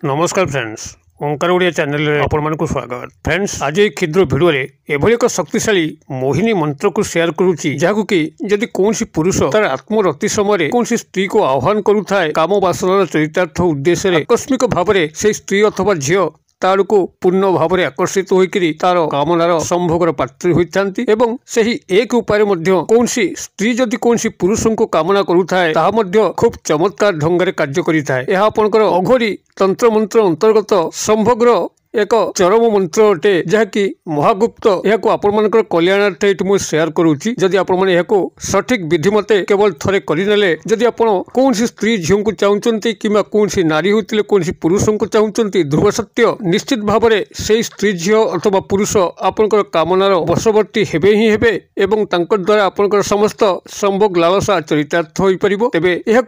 नमस्कार फ्रेंड्स, ओंकार ओडिया चैनल रे आपण मानकु स्वागत। फ्रेंड्स, आज एक क्षुद्र वीडियो रे एभली एक शक्तिशाली मोहिनी मंत्र को शेयर करूची, जाकु कि जदि कोनसी पुरुष तार आत्मरति समय कोनसी स्त्री को आह्वान करूथाय काम वासनार चरितार्थ उद्देश्य रे आकस्मिक भावरे से स्त्री अथवा झियो तार को पूर्ण भाव में आकर्षित होइकरी तार कामनार संभोगर पात्री होइथांती एवं सही एक उपाय मध्य कोनसी स्त्री जदि कोनसी पुरुष को कामना करूथाय ताहा मध्य खूब चमत्कार ढंग से कार्य करिथाय। यह आपनकर अघोरी तंत्र मंत्र अंतर्गत संभोगर एक चरम मंत्र अटे, जहाँकि महागुप्त यह आपंकर कल्याणार्थ ये मुझे शेयर करुच्ची। जदि आपने सठिक विधि मते केवल थरे करनेले, जदि आपण कौन स्त्री झील को चाहते कि कौन नारी होते कौन पुरुष को चाहते ध्रुव सत्य निश्चित भाव में से स्त्री झील अथवा पुरुष आपंकर कामनार वशवर्ती हेबे ही हेबे एवं तांकर द्वारा आपंकर समस्त संभोग लालसा चरितार्थ हो पार। तेबे यह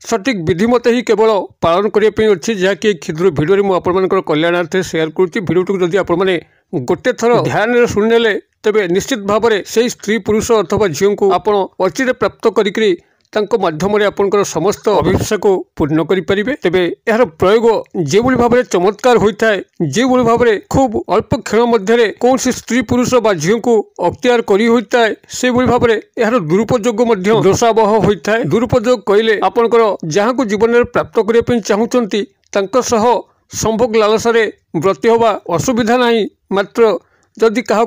सठिक विधि मते ही केवल पालन करने अच्छी, जहाँकि क्षुद्र भिडियो में आपंकर कल्याणार्थ शेयर करुच्ची। भिडियो जदि आपण मैंने गोटे थर ध्यान शुणिले तेबे निश्चित भाव में से स्त्री पुरुष अथवा झील को आप अचिरे प्राप्त करी माध्यम आपंकर समस्त अभिलाषा को पूर्ण करें। तेबे यार प्रयोग जो भाव में चमत्कार होता है, जो भाव में खूब अल्प क्षण मध्य कौन स्त्री पुरुष बा झील को अख्तियार करी होता है, से भाव में यार दुरुपयोग दोषावह होता है। दुरुपयोग कहले आपंकर जहाँ को जीवन में प्राप्त करने चाहूँगी संभोग लालसारे व्रती हवा असुविधा नहीं, मात्र जदि क्या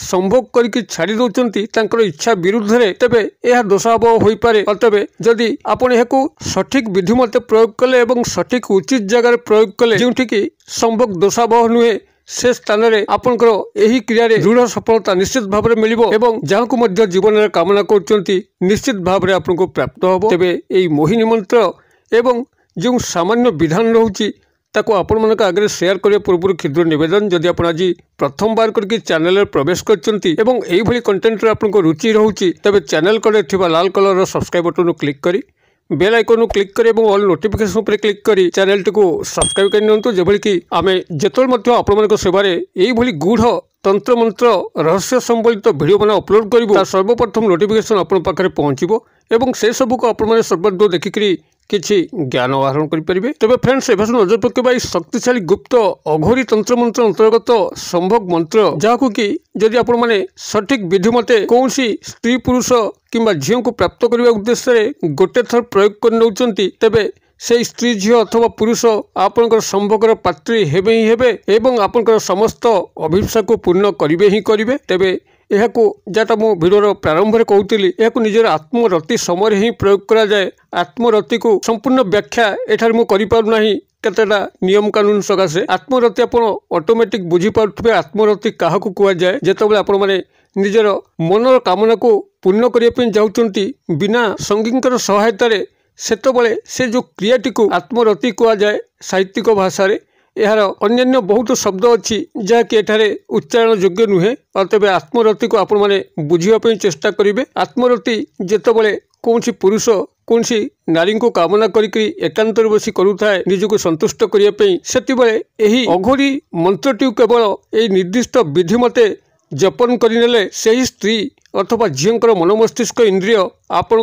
संभोग करके छाड़ी दौरान इच्छा विरुद्ध रे तेबे यह दोषावह हो पारे। अतबे जदि आपण यह सठिक विधि मते प्रयोग कले एवं सठिक उचित जगह प्रयोग कले जोठी कि संभोग दोषावह नुहे, से स्थान में आपंकर यही क्रिया दृढ़ सफलता निश्चित भाव में मिलिबो एवं जहाँ को मध्य जीवन में कामना करछंती निश्चित भाव में आपको प्राप्त होबो। तेबे एई मोहिनी मंत्र एवं जो सामान्य विधान रहुची ताको आपण मन आगे शेयर करने पूर्व क्षुद्र निवेदन, जदि आप आज प्रथम बार करके चैनल प्रवेश करछंती एवं एई भली कंटेंट रे आपनको रुचि रहउची, तबे चैनल कड़े थिबा लाल कलर रो सब्सक्राइब बटन क्लिक करी बेल आइकन क्लिक करी एवं ऑल नोटिफिकेशन पर क्लिक करी चैनल को सब्सक्राइब कर नियंतु, जेभली कि आमे जेतोल मध्य आपण मन सेवारे एई भली गूढ़ तंत्र मंत्र रहस्य संबलित वीडियो बना अपलोड करिवो सर्वप्रथम नोटिफिकेशन आपण पाखरे पहुंचीबो एवं से सब को आपण माने सर्वदो देखिकरी किछि ज्ञान आहरण करें। तेज फ्रेंड्स, एवं नजर पकड़ा शक्तिशाली गुप्त अघोरी तंत्र मंत्र अंतर्गत संभोग मंत्र, जहाँ कि जदि आपण माने सठिक विधि मते कौन स्त्री पुरुष किंबा झील को प्राप्त करने उद्देश्य गोटे थर प्रयोग कर नौचंती, तेबे से स्त्री झील अथवा पुरुष आपंकर संभोगर पात्री हेबे ही हेबे एवं आपंकर समस्त अभिलाषा को पूर्ण करिवे ही करिवे। तेबे यह जहाँ मु भिडर प्रारंभ में कहती यह निजर आत्मरति समय ही प्रयोग करा जाए। आत्मरति को संपूर्ण व्याख्या एठार मु करि पारु नाही केतेटा नियम कानून सकाशे। आत्मरति आपण ऑटोमेटिक बुझी पारुथिबे आत्मरति काहाकू कुआ जाए। जेतेबेले आपण माने निजर मनर कामना को पूर्ण करिया पे जाउचंती बिना संगीकर सहायता रे, सेतेबेले से जो क्रियाटी को आत्मरति कुआ जाए साहित्यिक भाषा रे। यार अन्य बहुत शब्द अच्छी जहाँकि एठारे उच्चारण योग्य नुहे। अतबे आत्मरति को आपण माने बुझिबा चेष्टा करिवे। आत्मरति जेतेबेले कौनसी पुरुष कौनसी नारी को कामना करी एकांत बसी करूथाए निजको संतुष्ट करने, सेतिबेले एही अघोरी मंत्रटी केवल एही निर्दिष्ट विधि मते जपन करनेले सही स्त्री अथवा झीलकर मन मस्तिष्क इंद्रिय आपण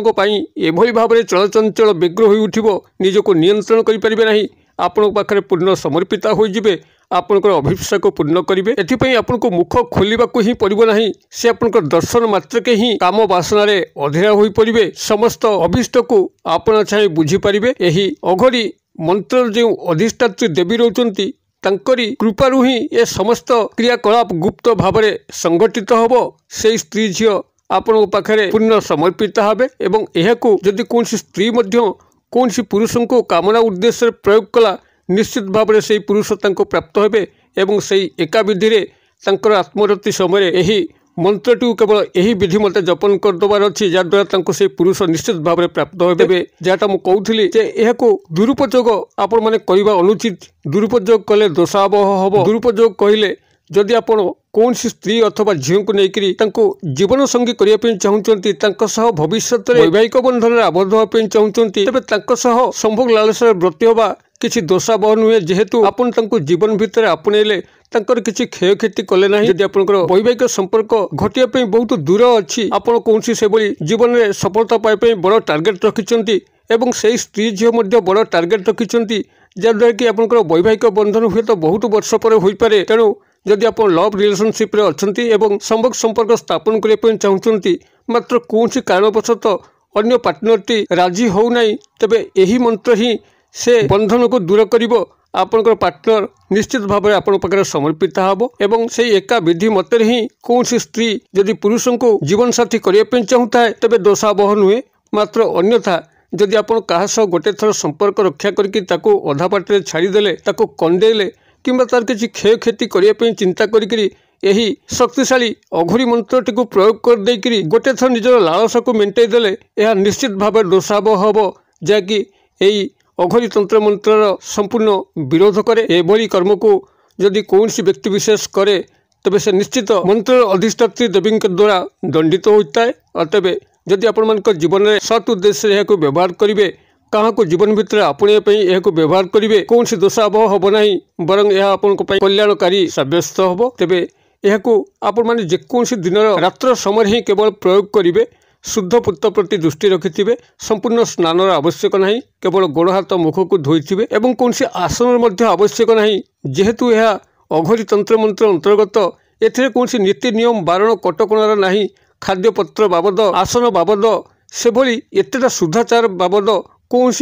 एभली भाव में चलचंचल व्यग्र हो उठिबो, निजको नियंत्रण करिपारिबे नाही। आपण पाखरे पूर्ण समर्पिता हो जिबे, आपनकर अभिलाषा को पूर्ण करिवे। एथिपई आपनको मुख खोलिबाकू ही पड़िबो नाही, से आपनकर दर्शन मात्र के ही काम वासना रे अधीरा होई पड़िबे, समस्त अभिष्ट को आपण छाई बुझी पारिबे। एही अघोरी मंत्र जो अधिष्ठात्री देवी रहउचंती तांकरी कृपारु ही ए समस्त क्रियाकलाप गुप्त भाव में संगठित होबो। से स्त्री झील आपण पाखरे पूर्ण समर्पिता हेबे एवं एहाकू जदि कौन स्त्री मध्य कौन पुरुष को कामना उद्देश्य प्रयोग कला निश्चित भाव में से पुरुष तांको प्राप्त हेबे एवं से एका विधि रे तांकर आत्मरति समय यही मंत्रटी केवल यही विधि मते जपन करदेवार अच्छी, जहाँद्वारा से पुरुष निश्चित भाव में प्राप्त हेबे। जहाँटा मुझे कहूली यह दुरुपयोग आपण माने करबा अनुचित, दुरुपयोग कले दोषावह हबो। दुरुपयोग कहले जदि आपण कौन स्त्री अथवा झील को लेकर जीवन संगी करने चाहूँगी, भविष्य में वैवाहिक बंधन आबद्ध होगा चाहूँगी, तेज संभोग लालसा व्रती हवा किसी दोषाबह नुहे जेहेतु आपण तांको जीवन भितर आपणेले तांकर किसी क्षयक्षति कले ना जदि आपनकर वैवाहिक संपर्क घटिया पे बहुत दूर अच्छी आपण कौन से भली जीवन में सफलता पाइबा बड़ टार्गेट रखिंट एवं से स्त्री झील बड़ टार्गेट रखिंट जहाँद्वारा कि आपंकर वैवाहिक बंधन हुए तो बहुत वर्ष पर हो पारे। तेणु जदि आप लव रिलेशनशिप रे अछंती एवं संभोग संपर्क स्थापन करने चाहूँगी मात्र कौन कारणवशतः अन्य पार्टनरटी राजी हो नहीं तेबे यही मंत्र ही से बंधन को दूर करिवो। आपनकर पार्टनर निश्चित भाव में आपण पाखे समर्पित हम एवं से एका विधि मत ही कौन स्त्री जदि पुरुष को जीवन साथी करने चाहूता है तेबे दोषाबह नुहे मात्र अन्यथा जदि आप गोटे थर संपर्क रक्षा करके अधा बाटे छाड़देले कंडेले किंबा तार किसी क्षयक्षति करने चिंता करी यही शक्तिशाली अघोरी मंत्रटी को प्रयोग कर देकरी गोटे थर निजर लालसा को मेंटेई देले यह निश्चित भाव दोषाबह हम जहाँकि यही अघोरी तंत्र मंत्र संपूर्ण विरोध करे। एभली कर्म को जदि कौन व्यक्ति विशेष करे तबे से निश्चित मंत्र अधिष्ठात्री देवी द्वारा दंडित होता है। अतबे जदि आपण जीवन में सत् उद्देश्य यह व्यवहार करेंगे क्या को जीवन भितर आपणे यह व्यवहार करेंगे कौन दोषाबह हम ना बरं यह आपण कल्याणकारी सब्यस्त हम। तेबे यह आपण मैंने जेकोसी दिन रात्र समय ही केवल प्रयोग करेंगे शुद्ध पुत्र प्रति दृष्टि रखिथे संपूर्ण स्नान आवश्यक ना केवल गोड़ हाथ मुख को धोइथिबे एवं कौन आसन आवश्यक ना जेहेतु यह अघोरी तंत्र मंत्र अंतर्गत एथिरे कौन नीति नियम बारण कटकणार ना खाद्यपत्र बाबद आसन बाबद से भली एतेटा शुद्धाचार बाबद कौन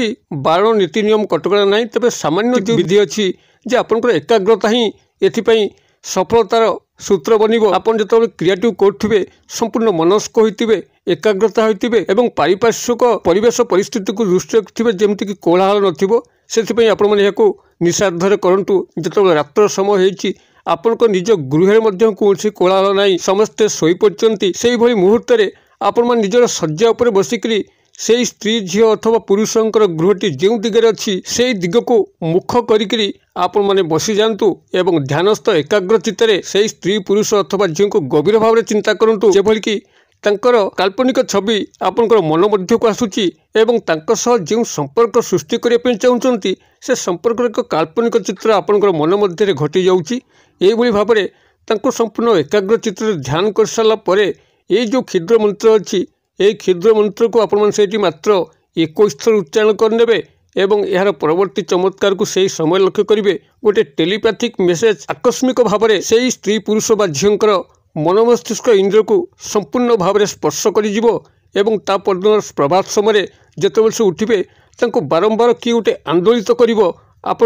बारण नीति नियम कटकणा ना तेज सामान्य विधि अच्छी जे आपंकर एकाग्रता ही एथिपाई सफलतार सूत्र बनब। आपन जो क्रिएटिव करुवे संपूर्ण मनस्क होते एकाग्रता होते एवं पारिपार्श्विक परिवेश परिस्थिति को दृष्टि रखिथे जमीक कोलाहल नथिबो सेथिपई आपण माने याको निषाधर करंतु जतबे रात्र समय होईची आपण निज गृह में कौन कोलाहल ना समस्ते शोई पड़ती से भली मुहूर्त आपण मैंने निजर शज्या उपर बसिकी से स्त्री झील अथवा पुरुषंकर गृहटी जो दिगरे अच्छी से दिग को मुख करी आपण मैंने बसी जातु एवं ध्यानस्थ एकाग्र चित्तरे से स्त्री पुरुष अथवा झील को गभीर भाव में चिंता करूँ जेभली कि तांकर काल्पनिक छवि आपंकर मन मध्य को आसूची एवं तांकर सह जो संपर्क सृष्टि करने चाहूँगी से संपर्क एक काल्पनिक चित्र आपंकर मन मध्य घटी जाऊँगी। यही भाव में तांको संपूर्ण एकाग्र चित्र ध्यान कर सारा पर ये जो क्षुद्र मंत्र अच्छी ये क्षुद्र मंत्र को आपण मैंने मात्र 21 थर उच्चारण करने एवं यार परवर्ती चमत्कार को सही समय लक्ष्य करेंगे गोटे टेलीपैथिक मेसेज आकस्मिक भाव में से स्त्री पुरुष बा झींकर मन मस्तिष्क इंद्र को संपूर्ण भाव में स्पर्श कर परदिन प्रभात समय जिते से उठे बारंबार किए गोटे आंदोलित कर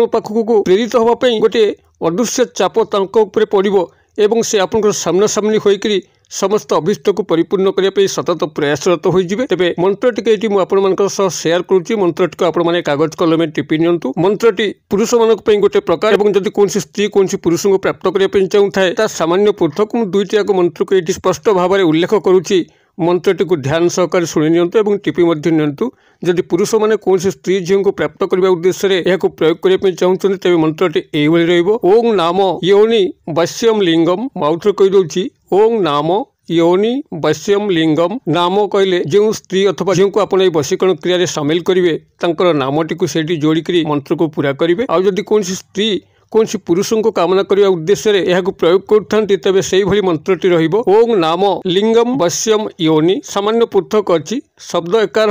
पाखक को प्रेरित होगापी गोटे अदृश्य चाप पड़ो एवं से आप सामना सामनी होकर समस्त अभिष्ट को परिपूर्ण करने सतत प्रयासरत हो तेरे मंत्रटी ये मुझे शेयर करुँची मंत्रटी को आपने कागज कलम टिपि नियंतु। मंत्रटी पुरुष मानक गोटे प्रकार और जब कौन स्त्री कौन पुरुष को प्राप्त करने चाहूए सामान्य पृथक दुईटी जाक मंत्र को ये स्पष्ट भाव में उल्लेख करुँची मंत्रटी को ध्यान सहकार शुणी नियंतु टिपि नियंतु। जदि पुरुष मैंने कौन स्त्री झील को प्राप्त करने उद्देश्य यह प्रयोग करने चाहते तेज मंत्रटी यही ओं नाम योनि वश्यम लिंगम माउथ कहीदे ओं नाम योनि वश्यम लिंगम नाम कहले जो स्त्री अथवा झील को आप वशीकरण क्रिया सामिल करेंगे तांकर नामटी को सेठी जोड़िकी मंत्र को पूरा करेंगे। आउ जदि कौन स्त्री कौन पुरुषों को कामना करने उद्देश्य यह प्रयोग करते तेज से ही मंत्रटी ओं नाम लिंगम वश्यम योनि सामान्य पृथक अच्छी शब्द एका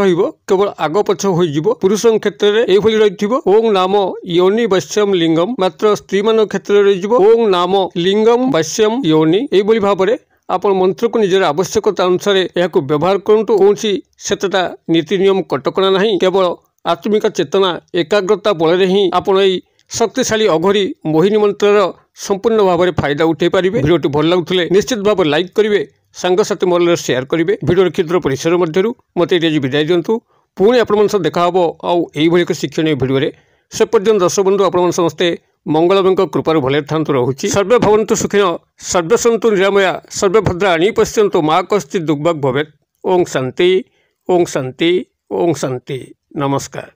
केवल आग पछ हो पुरुष क्षेत्र में यही रही ओं नाम योनि वश्यम लिंगम मात्र स्त्री मान क्षेत्र में ओं नाम लिंगम वश्यम योनि यही भाव में आप मंत्र को निजर आवश्यकता अनुसार यह व्यवहार करूँ कौन सेटा नीति नियम कटकणा ना केवल आत्मिक चेतना एकाग्रता बल ही आप शक्तिशाली अघोरी मोहिनी मंत्र संपूर्ण भाव में फायदा उठे पारे। भिडियोटी भल लगुले निश्चित भाव लाइक करेंगे सांगसाथी महल शेयर करेंगे। भिडियो क्षुद्र परिसर मध्य मत विदाय दिंतु पुणी आपण देखा आउ एक शिक्षणीय भिडियो से पर्यंत दर्शक बंधु आपण समस्ते मंगलमय कृपार भले था रोचे सर्वे भवन्तु सुखिन सर्वे सन्तु निरामया सर्वे भद्राणि पश्यन्तु मा कश्चित् दुर्भग भवेत्। ओं शांति ओं शांति ओं शांति। नमस्कार।